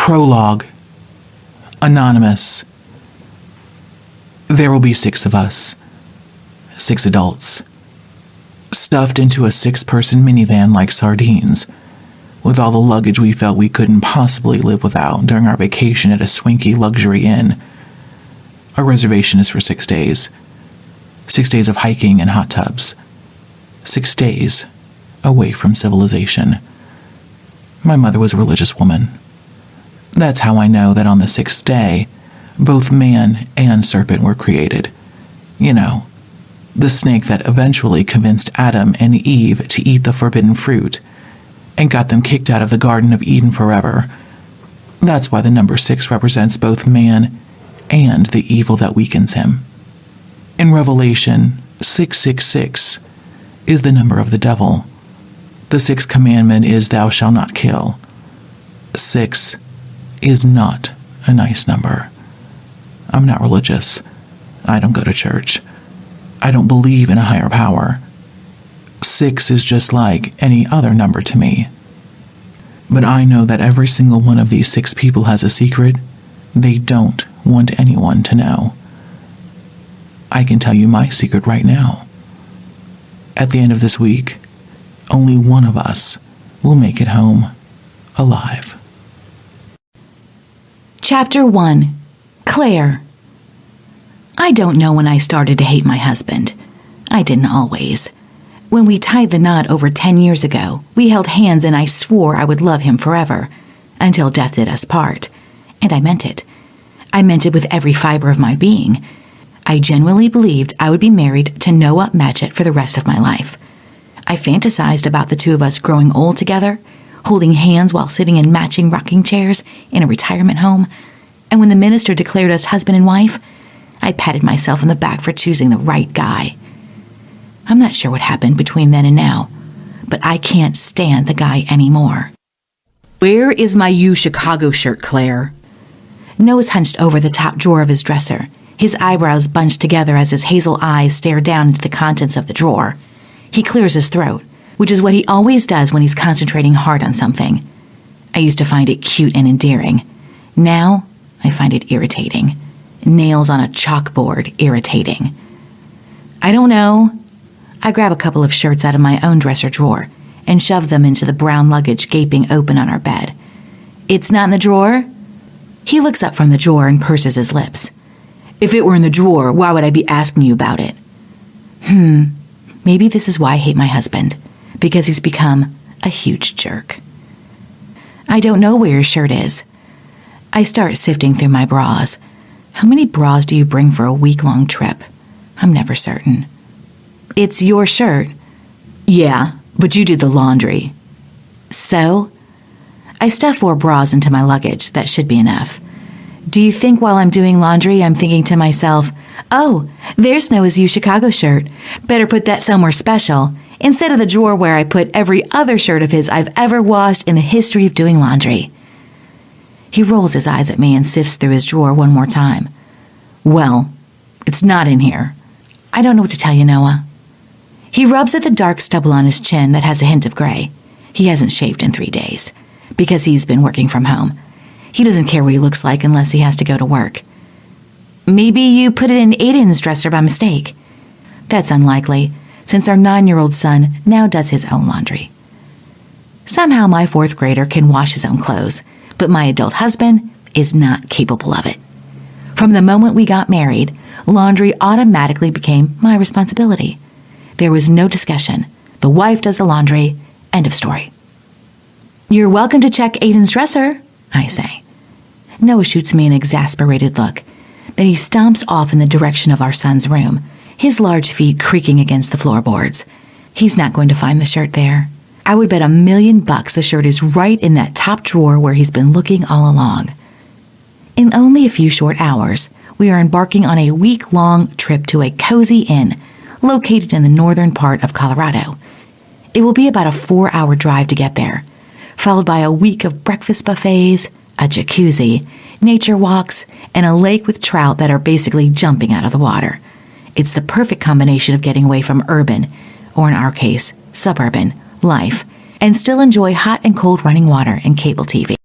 Prologue. Anonymous. There will be 6 of us. 6 adults. Stuffed into a 6-person minivan like sardines, with all the luggage we felt we couldn't possibly live without during our vacation at a swanky luxury inn. Our reservation is for 6 days. 6 days of hiking and hot tubs. 6 days away from civilization. My mother was a religious woman. That's how I know that on the 6th day, both man and serpent were created. You know, the snake that eventually convinced Adam and Eve to eat the forbidden fruit and got them kicked out of the Garden of Eden forever. That's why the number 6 represents both man and the evil that weakens him. In Revelation, 666 is the number of the devil. The 6th commandment is thou shalt not kill. 6 is not a nice number. I'm not religious. I don't go to church. I don't believe in a higher power. 6 is just like any other number to me. But I know that every single one of these 6 people has a secret they don't want anyone to know. I can tell you my secret right now. At the end of this week, only one of us will make it home alive. Chapter 1. Claire. I don't know when I started to hate my husband. I didn't always. When we tied the knot over 10 years ago, we held hands and I swore I would love him forever, until death did us part. And I meant it. I meant it with every fiber of my being. I genuinely believed I would be married to Noah Matchett for the rest of my life. I fantasized about the two of us growing old together, holding hands while sitting in matching rocking chairs in a retirement home, and when the minister declared us husband and wife, I patted myself on the back for choosing the right guy. I'm not sure what happened between then and now, but I can't stand the guy anymore. Where is my U Chicago shirt, Claire? Noah's hunched over the top drawer of his dresser, his eyebrows bunched together as his hazel eyes stare down into the contents of the drawer. He clears his throat, which is what he always does when he's concentrating hard on something. I used to find it cute and endearing. Now, I find it irritating. Nails on a chalkboard irritating. I don't know. I grab a couple of shirts out of my own dresser drawer and shove them into the brown luggage gaping open on our bed. It's not in the drawer? He looks up from the drawer and purses his lips. If it were in the drawer, why would I be asking you about it? Maybe this is why I hate my husband, because he's become a huge jerk. I don't know where his shirt is. I start sifting through my bras. How many bras do you bring for a week-long trip? I'm never certain. It's your shirt. Yeah, but you did the laundry. So? I stuff 4 bras into my luggage. That should be enough. Do you think while I'm doing laundry, I'm thinking to myself, oh, there's Noah's U Chicago shirt. Better put that somewhere special, instead of the drawer where I put every other shirt of his I've ever washed in the history of doing laundry. He rolls his eyes at me and sifts through his drawer one more time. Well, it's not in here. I don't know what to tell you, Noah. He rubs at the dark stubble on his chin that has a hint of gray. He hasn't shaved in 3 days, because he's been working from home. He doesn't care what he looks like unless he has to go to work. Maybe you put it in Aiden's dresser by mistake. That's unlikely, since our 9-year-old son now does his own laundry. Somehow my 4th grader can wash his own clothes, but my adult husband is not capable of it. From the moment we got married, laundry automatically became my responsibility. There was no discussion. The wife does the laundry. End of story. You're welcome to check Aiden's dresser, I say. Noah shoots me an exasperated look. Then he stomps off in the direction of our son's room, his large feet creaking against the floorboards. He's not going to find the shirt there. I would bet $1,000,000 the shirt is right in that top drawer where he's been looking all along. In only a few short hours, we are embarking on a week-long trip to a cozy inn located in the northern part of Colorado. It will be about a 4-hour drive to get there, followed by a week of breakfast buffets, a jacuzzi, nature walks, and a lake with trout that are basically jumping out of the water. It's the perfect combination of getting away from urban, or in our case, suburban, life, and still enjoy hot and cold running water and cable TV.